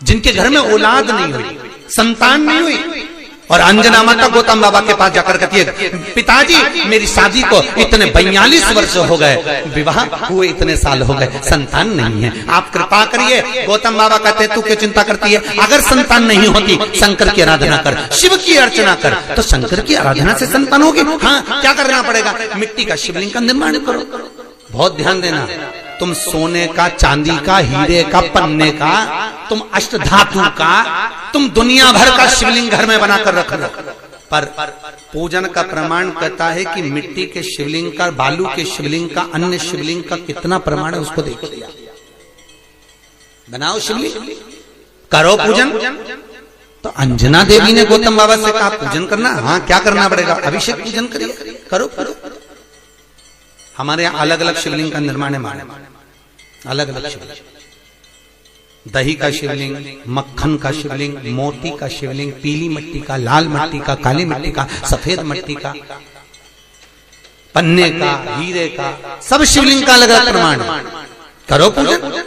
जिनके घर में औलाद नहीं हुई, संतान नहीं हुई। और अंजना माता गौतम बाबा के पास जाकर कहती है, पिताजी मेरी शादी को इतने 42 वर्ष हो गए, विवाह हुए इतने साल हो गए, संतान नहीं है, आप कृपा करिए। गौतम बाबा कहते तू क्यों चिंता करती है, अगर संतान नहीं होती शंकर की आराधना कर, शिव की अर्चना कर, तो शंकर की आराधना से संतान होगी। हाँ, क्या करना पड़ेगा, मिट्टी का शिवलिंग का निर्माण करो। बहुत ध्यान देना, तुम सोने का, चांदी का, हीरे का, पन्ने का, तुम अष्टधातु का, तुम दुनिया भर का शिवलिंग घर में बनाकर रख लो, पर पूजन का प्रमाण कहता है कि मिट्टी के शिवलिंग का, बालू के शिवलिंग का, अन्य शिवलिंग का कितना प्रमाण है उसको देखो। बनाओ शिवलिंग, करो पूजन। तो अंजना देवी ने गौतम बाबा से कहा पूजन करना। हाँ, क्या करना पड़ेगा, अभिषेक पूजन करिए, करो करो। हमारे यहाँ अलग अलग शिवलिंग का निर्माण है, अलग अलग शिवलिंग, दही का शिवलिंग, मक्खन का शिवलिंग, मोती का शिवलिंग, पीली मिट्टी का, लाल मिट्टी का, काली मिट्टी का, सफेद मिट्टी का, पन्ने का, हीरे का, सब शिवलिंग का अलग अलग प्रमाण। करो पूजन।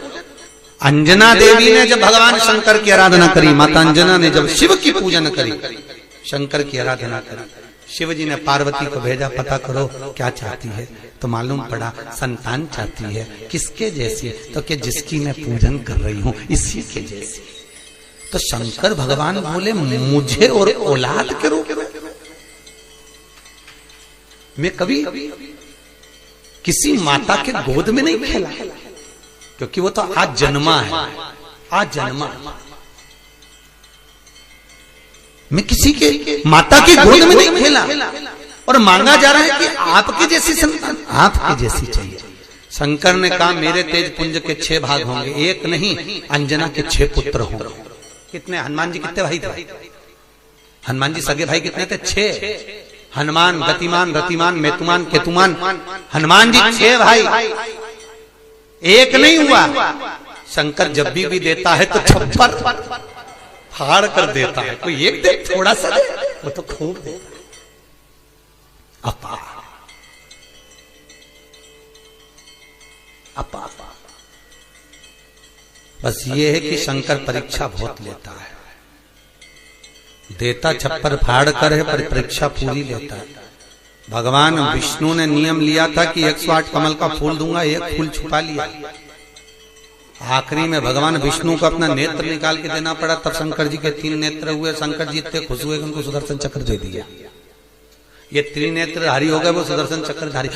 अंजना देवी ने जब भगवान शंकर की आराधना करी, माता अंजना ने जब शिव की पूजन करी, शंकर की आराधना करी, शिव जी ने पार्वती को भेजा, पता करो क्या चाहती है, तो मालूम पड़ा संतान चाहती है। किसके जैसी, तो कि जिसकी मैं पूजन कर रही हूं इसी के जैसी। तो शंकर भगवान बोले मुझे और औलाद के रूप में, मैं कभी किसी माता के गोद में नहीं खेला, क्योंकि वो तो आज जन्मा है, आज जन्मा। मैं किसी के माता के गोद में नहीं खेला, और मांगा जा रहा है कि आपकी जैसी संतान, आपकी जैसी चाहिए। शंकर ने कहा मेरे तेज पुंज के 6 भाग होंगे, एक नहीं, अंजना के 6 पुत्र होंगे। कितने, हनुमान जी कितने भाई थे, हनुमान जी सगे भाई कितने थे, 6। हनुमान, गतिमान, रतिमान, मेतुमान, केतुमान, हनुमान जी 6 भाई, एक नहीं हुआ। शंकर जब भी देता है तो छप्पर फाड़ कर देता है, कोई एक दे, थोड़ा सा दे, वो तो खूब दे। अपा अपा अपा, बस ये है कि शंकर परीक्षा बहुत लेता है, देता छप्पर फाड़ कर है, पर परीक्षा पूरी लेता है। भगवान विष्णु ने नियम लिया था कि 108 कमल का फूल दूंगा, एक फूल छुपा लिया। आखिरी में भगवान विष्णु को अपना नेत्र निकाल के देना पड़ा, तब शंकर जी के 3 नेत्र हुए। शंकर जी इतने खुश हुए कि उनको सुदर्शन चक्र दे दिया। ये त्रिनेत्रधारी हो गए, वो सुदर्शन चक्रधारी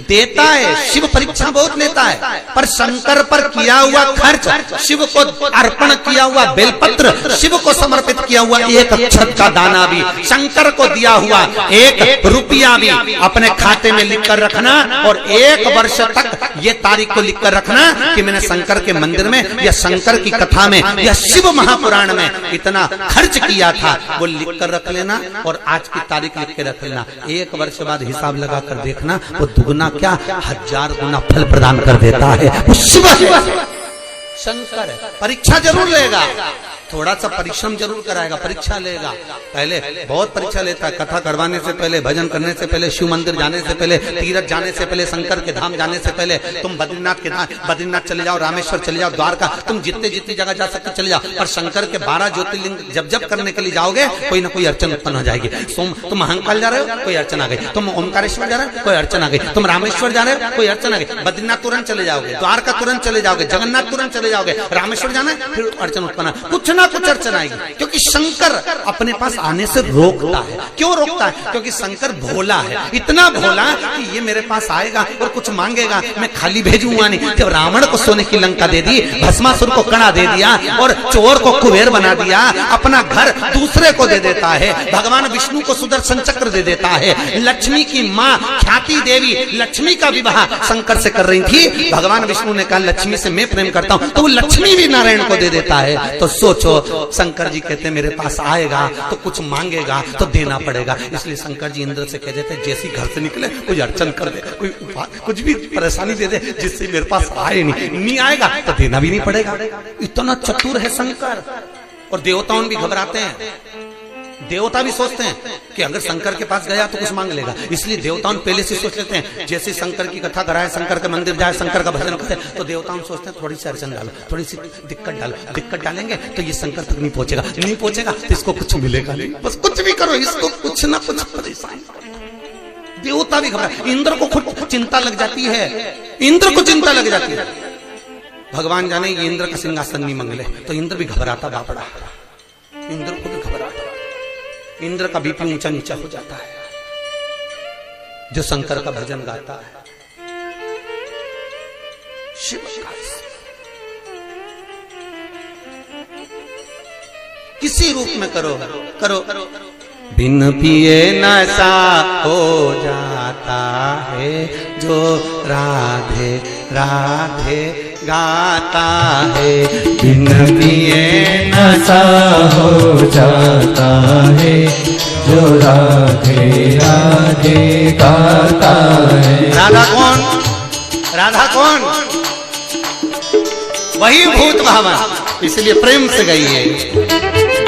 देता है। शिव परीक्षा बहुत लेता है, पर शंकर पर किया हुआ खर्च, शिव को अर्पण किया हुआ बेलपत्र, शिव को समर्पित किया हुआ 1 अक्षत का दाना भी, शंकर को दिया हुआ 1 रुपया भी अपने खाते में लिख कर रखना, और 1 वर्ष तक ये तारीख को लिख कर रखना कि मैंने शंकर के मंदिर में या शंकर की कथा में या शिव महापुराण में इतना खर्च किया था, वो लिख कर रख लेना, और आज की तारीख लिख के रख लेना। 1 वर्ष बाद हिसाब लगा कर देखना, वो दुगना क्या 1000 गुना फल प्रदान कर देता है। वो शिव है, शंकर है। परीक्षा जरूर लेगा, थोड़ा सा परिश्रम जरूर कराएगा, परीक्षा लेगा। पहले बहुत परीक्षा लेता है, कथा करवाने से पहले, भजन करने से पहले, शिव मंदिर जाने से पहले, तीर्थ जाने से पहले, शंकर के धाम जाने से पहले, तुम बद्रीनाथ के धाम, बद्रीनाथ चले जाओ, रामेश्वर चले जाओ, द्वारका, तुम जितने जितनी जगह जा सकते चले जाओ, पर शंकर के 12 ज्योतिर्लिंग जब जब करने के लिए जाओगे, कोई ना कोई अड़चन उत्पन्न हो जाएगी। तुम महाकाल जा रहे हो, कोई अड़चन आ गई, तुम ओमकारेश्वर जा रहे हो, कोई अड़चन आ गई, तुम रामेश्वर जा रहे हो, कोई अड़चन आ गई, बद्रीनाथ तुरंत चले जाओगे, द्वारका तुरंत चले जाओगे, जगन्नाथ तुरंत चले जाओगे, रामेश्वर जाना है, फिर अड़चन उत्पन्न, कुछ ना कुछ अड़चन आएगी, क्योंकि शंकर अपने पास आने से रोकता है। क्यों रोकता है? क्योंकि शंकर भोला है, इतना भोला कि ये मेरे पास आएगा और कुछ मांगेगा, मैं खाली भेजूंगा नहीं। जब रावण को सोने की लंका दे दी, भस्मासुर को कड़ा दे दिया, और चोर को कुबेर बना दिया, अपना घर दूसरे को दे देता है। भगवान विष्णु को सुदर्शन चक्र दे देता है। लक्ष्मी की माँ ख्याति देवी लक्ष्मी का विवाह शंकर से कर रही थी। भगवान विष्णु ने कहा लक्ष्मी से मैं प्रेम करता हूं, तो वो लक्ष्मी भी नारायण को दे देता है। तो सोचो, शंकर जी कहते मेरे पास आएगा तो कुछ मांगेगा तो देना पड़ेगा। इसलिए शंकर जी इंद्र से कह देते जैसी घर से निकले कोई अड़चन कर दे, कोई कुछ भी परेशानी दे दे जिससे मेरे पास आए नहीं आएगा तो देना भी नहीं पड़ेगा। इतना चतुर है शंकर, और देवताओं भी घबराते हैं। देवता भी सोचते हैं कि अगर शंकर के पास गया तो कुछ मांग लेगा, इसलिए देवताओं पहले से सोच लेते हैं। जैसे शंकर की कथा कराए, शंकर के मंदिर जाए, शंकर का भजन करे, तो देवताओं सोचते हैं थोड़ी सी अड़चन डालो, थोड़ी सी दिक्कत डालो, दिक्कत डालेंगे तो ये शंकर तक नहीं पहुंचेगा, नहीं पहुंचेगा तो इसको कुछ मिलेगा नहीं, बस कुछ भी करो इसको कुछ ना कुछ परेशान। देवता भी घबरा, इंद्र को खुद चिंता लग जाती है, इंद्र को चिंता लग जाती है। भगवान जाने ये इंद्र का सिंहासन नहीं मंगले, तो इंद्र भी घबराता बापड़ा, इंद्र को भी घबराता, इंद्र का बीपी ऊंचा नीचा हो जाता है जो शंकर का भजन गाता है। शिव का किसी रूप में करो करो, बिन पिए नशा हो जाता है जो राधे राधे गाता है, बिन पिए नशा हो जाता है जो राधे राधे गाता है। राधा कौन? राधा कौन? वही भूत भावा, इसलिए प्रेम से गाइए।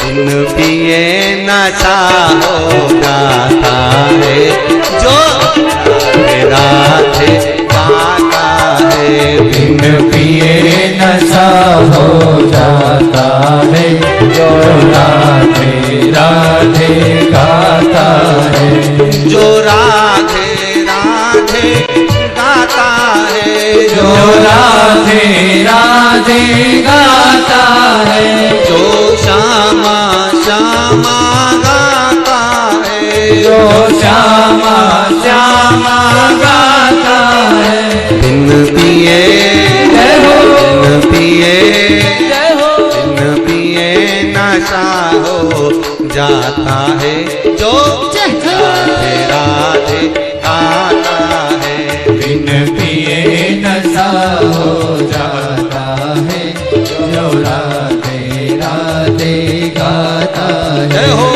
बिन पिए नशा हो जाता है जो राधे राधे गाता है, बिन पिए नशा हो जाता है जो राधे राधे गाता है, जो राधे राधे गाता है, जो राधे राधे गाता है, जो श्यामा श्यामा गाता है, जो श्यामा श्यामा गाता है। बिन पिए जय हो, बिन पिए जय हो, बिन पिए नशा हो जाता है जो राधे राधे गाता है, बिन पिए नशा हो जाता है जो राधे राधे गाता है। जय हो।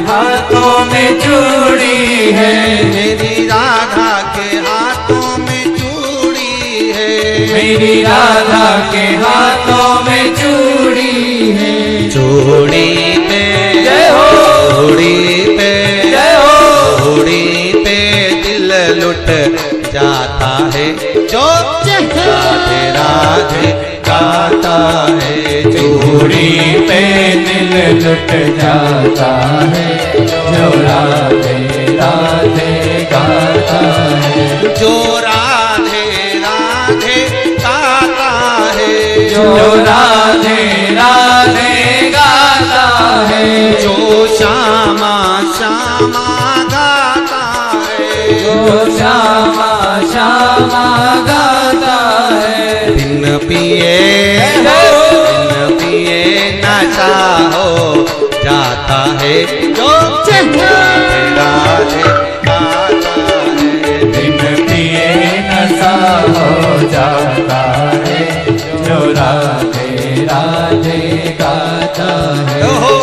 हाथों में चूड़ी है, मेरी राधा के हाथों में चूड़ी है, मेरी राधा के हाथों में चूड़ी है। चूड़ी पे जय हो, चूड़ी पे जय हो, चूड़ी पे दिल लुट जाता है जो राधे राधे गाता है, चूड़ी पे दिल लुट जाता है जो राधे राधे गाता है, जो राधे राधे गाता है, जो राधे राधे गाता है, जो श्यामा श्यामा गाता है, जो श्यामा श्यामा गाता है। बिन पिए बिन पिए नशा हो जाता है जो राधे राधे गाता है, बिन पिए नशा हो जाता है जो राधे राधे गाता है। हो।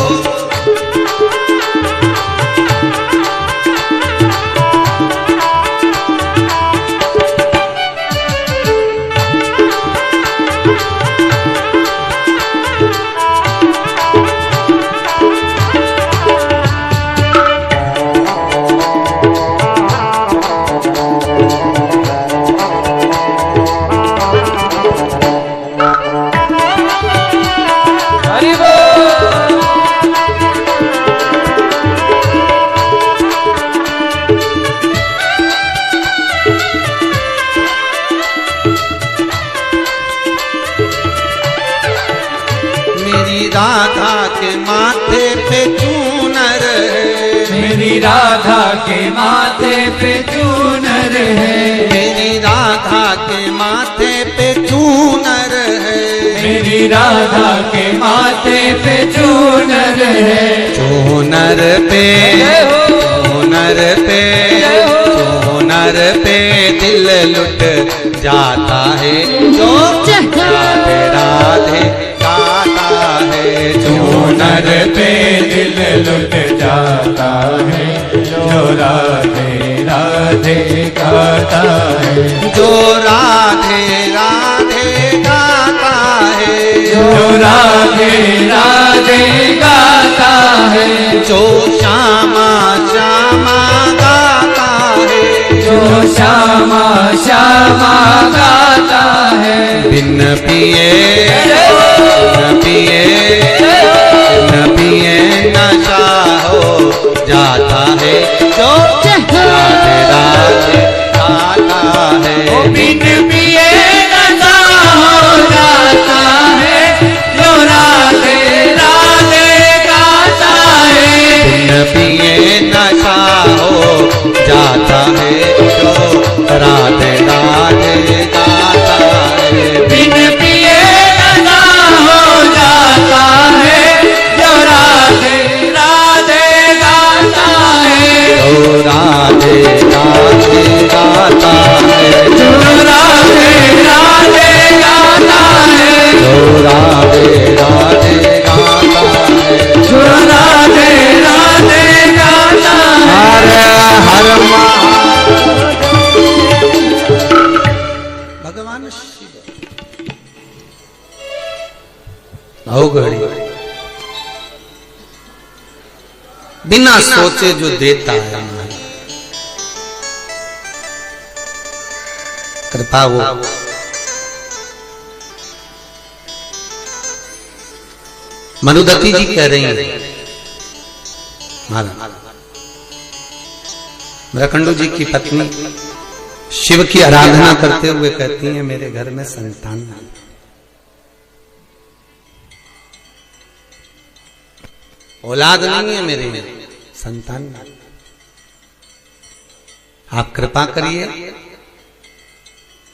राधा के माथे पे चूनर है, मेरी राधा के माथे पे चूनर है, मेरी राधा के माथे पे चूनर है, मेरी राधा के माथे पे चूनर है, चूनर पे चूनर पे चूनर पे दिल लुट जाता है जो राधे राधे गाता है, चूनर पे दिल लुट जाता है, जो राधे राधे गाता है, जो राधे राधे गाता है, जो राधे राधे गाता है, जो श्यामा श्यामा गाता है, जो श्यामा श्यामा गाता है, बिन पिए बिन पिए बिन पिए नशा हो जाता है, जो राधे राधे गाता है, बिन पिए नशा हो जाता है, जो राधे राधे गाता है, बिन पिए नशा हो जाता है, जो राधे राधे गाता है, बिन पिए नशा हो जाता है, जो राधे राधे गाता है, जो राधे राधे गाता है, जो राधे राधे गाता है, जो राधे राधे गाता है, जो राधे राधे गाता है। हर हर भगवान शिव घड़ी बिना सोचे जो देता है, कृपा वो मनुदती जी कह रही हैं, महाराज मृकंडू जी की पत्नी शिव की आराधना करते हुए कहती हैं, मेरे घर में संतान नहीं, औलाद नहीं है, मेरे में संतान नहीं, आप कृपा करिए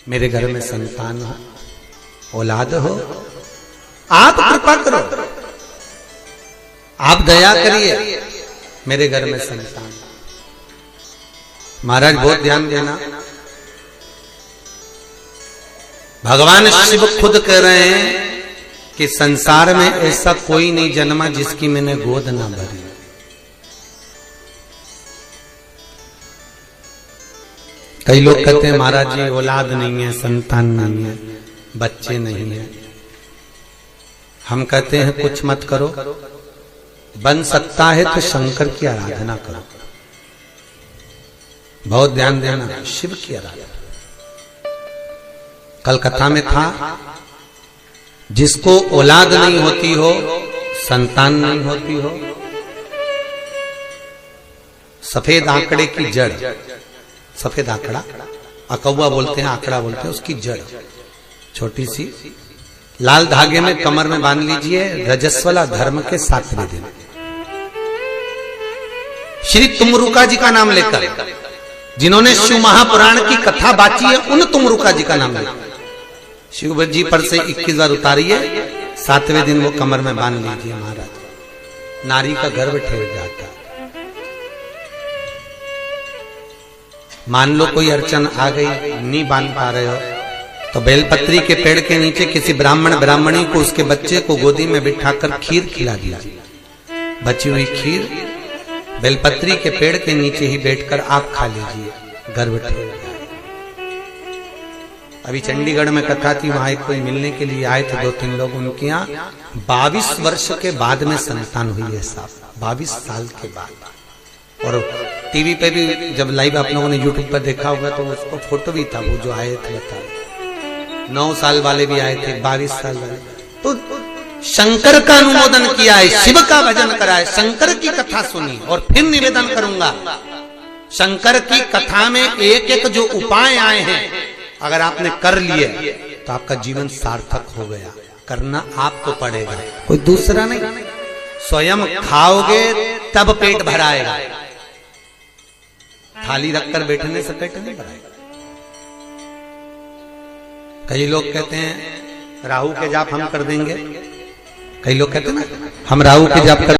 मेरे घर में संतान हो, औलाद हो, आप कृपा करो, आप दया करिए मेरे घर में संतान। महाराज बहुत ध्यान देना, भगवान शिव खुद कह रहे हैं कि संसार में ऐसा कोई नहीं जन्मा जिसकी मैंने गोद ना भरी। कई लोग कहते हैं महाराज जी औलाद नहीं है, संतान नहीं है, बच्चे नहीं है। हम कहते हैं कुछ मत करो, बन सकता है तो शंकर की आराधना करो। बहुत ध्यान देना, शिव की आराधना। कल कथा में था, जिसको औलाद नहीं होती हो, संतान नहीं होती हो, सफेद आंकड़े की जड़, सफेद आंकड़ा अकौवा बोलते हैं, आंकड़ा बोलते हैं, उसकी जड़ छोटी सी लाल धागे में कमर में बांध लीजिए। रजस्वला धर्म के 7वें दिन श्री तुमरुका जी का नाम लेकर, जिन्होंने शिव महापुराण की कथा बाची है, उन तुमरुका जी का नाम लेकर शिव जी पर से 21 बार उतारिए, 7वें दिन वो कमर में बांध लीजिए। महाराज नारी का गर्भ ठहर जाता है। मान लो कोई अड़चन आ गई, नहीं बांध पा रहे हो, तो बेलपत्री के पेड़ के नीचे किसी ब्राह्मण ब्राह्मणी को उसके बच्चे को गोदी में बिठाकर खीर खिला दिया। बची हुई खीर बेलपत्री के पेड़ के नीचे ही बैठकर आप खा लीजिए, गर्भ ठहर जाए। अभी चंडीगढ़ में कथा थी, वहां एक कोई मिलने के लिए आए थे 2-3 लोग, उनके यहाँ 22 वर्ष के बाद में संतान हुई है साहब, 22 साल के बाद। और टीवी पे भी जब लाइव आप लोगों ने यूट्यूब पर देखा होगा तो उसको फोटो भी था, वो जो आए थे बता, 9 साल वाले भी आए थे, 22 साल वाले। तो शंकर का अनुमोदन किया है, शिव का भजन करा है, शंकर की कथा सुनी। और फिर निवेदन करूंगा, शंकर की कथा में एक एक जो उपाय आए हैं, अगर आपने कर लिए तो आपका जीवन सार्थक हो गया। करना आपको पड़ेगा, कोई दूसरा नहीं। स्वयं खाओगे तब पेट भराएगा, थाली रखकर बैठने से पेट नहीं भरेगा। कई लोग कहते हैं राहु के जाप हम कर देंगे, कई लोग कहते हैं ना हम राहु के जाप कर